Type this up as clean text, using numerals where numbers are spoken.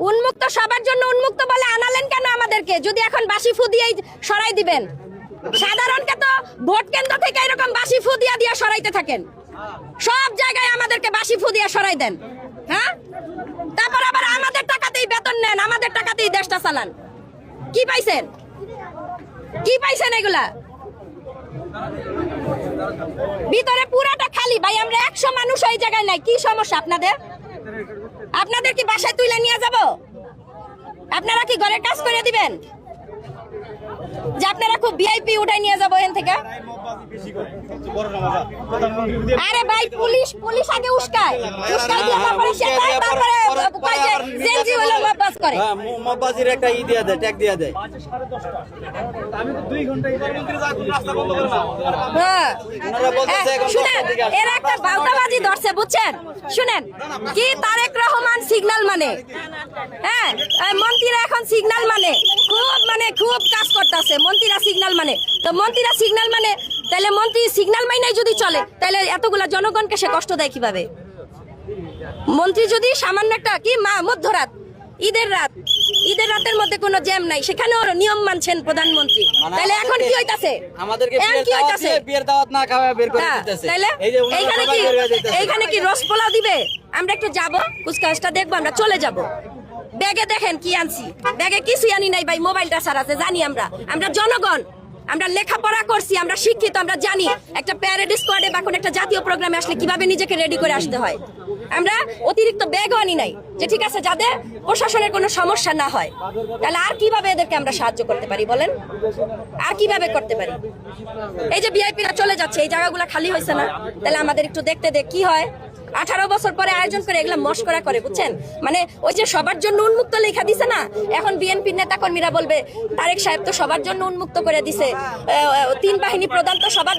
উন্মুক্ত সবার জন্য উন্মুক্ত বলে আনালেন কেন আমাদেরকে, যদি এখন বাসি ফু দিয়েই সরাই দিবেন? সাধারণকে তো ভোট কেন্দ্র থেকে এরকম বাসি ফু দিয়া সরাইতে থাকেন, সব জায়গায় আমাদেরকে বাসি ফু দিয়া সরাই দেন। হ্যাঁ, তারপর আবার আমাদের টাকাতেই বেতন নেন, আমাদের টাকাতেই দেশটা চালান। কি পাইছেন, কি পাইছেন এগুলা? ভিতরে পুরাটা খালি ভাই, আমরা 100 মানুষ ওই জায়গায় নাই। কি সমস্যা আপনাদের? আপনাদের কি বাসায় তুলে নিয়ে যাব? আপনারা কি ঘরের কাজ করে দিবেন যে আপনারা খুব ভিআইপি উঠাই নিয়ে যাবো এখান থেকে? আরে ভাই, পুলিশ আগে উস্কায় দিয়ে তারপরে সে তারপরে কয় যে জেলজি হলো মববাস করে। হ্যাঁ, মববাসির একটা দিয়া দেয়, ট্যাগ দিয়া দেয়। আমি তো 2 ঘন্টা রাস্তা বন্ধ করে না। হ্যাঁ, ওনারা বলতেছে এখন শুনেন, এরা একটা বাউতাবাজি ধরছে, বুঝছেন? শুনেন কি, তারেক রহমান সিগন্যাল মানে, হ্যাঁ মন্ত্রীরা এখন সিগন্যাল মানে খুব কাজ করতেছে। মন্ত্রীরা সিগন্যাল মানে, তো মন্ত্রীরা সিগন্যাল মানে, তাহলে মন্ত্রী সিগন্যাল মাইনাই যদি চলে, তাহলে এতগুলা জনগণকে সে কষ্ট দেয় কিভাবে? মন্ত্রী যদি সামান্য একটা কি মধ্যরাত, ঈদের রাতের মধ্যে কোনো জ্যাম নাই, সেখানেও নিয়ম মানছেন প্রধানমন্ত্রী, তাহলে এখন কি হইতাছে? আমাদেরকে বিয়ের দাওয়াত না খাওয়া বের করে দিতেছে। তাহলে এইখানে কি রস পোলাও দিবে? আমরা একটু যাব, কুচকাওয়াজটা দেখবো, আমরা চলে যাব। ব্যাগে দেখেন কি আনছি, ব্যাগে কিছুই আনি নাই ভাই, মোবাইলটা ছাড়া আছে। জানি আমরা জনগণ, আমরা লেখাপড়া করছি, আমরা শিক্ষিত, আমরা জানি একটা প্যারেড স্কোয়াডে বা কোনো একটা জাতীয় প্রোগ্রামে আসলে কিভাবে নিজেকে রেডি করে আসতে হয়। আমরা অতিরিক্ত ব্যাগও আনি নাই, যে ঠিক আছে যাদের প্রশাসনের কোনো সমস্যা না হয়। তাহলে আর কিভাবে এদেরকে আমরা সাহায্য করতে পারি বলেন? আর কিভাবে করতে পারি? এই যে ভিআইপিরা চলে যাচ্ছে, এই জায়গাগুলো খালি হয়েছে না, তাহলে আমাদের একটু দেখতে কি হয়। 18 বছর পরে আয়োজন করে এগুলা মস্করা করে, বুঝছেন? মানে ওই যে সবার জন্য উন্মুক্ত লেখা দিছে না, এখন বিএনপির নেতা কর্মীরা বলবে তারেক সাহেব তো সবার জন্য উন্মুক্ত করে দিছে, 3 বাহিনী প্রধান তো সবার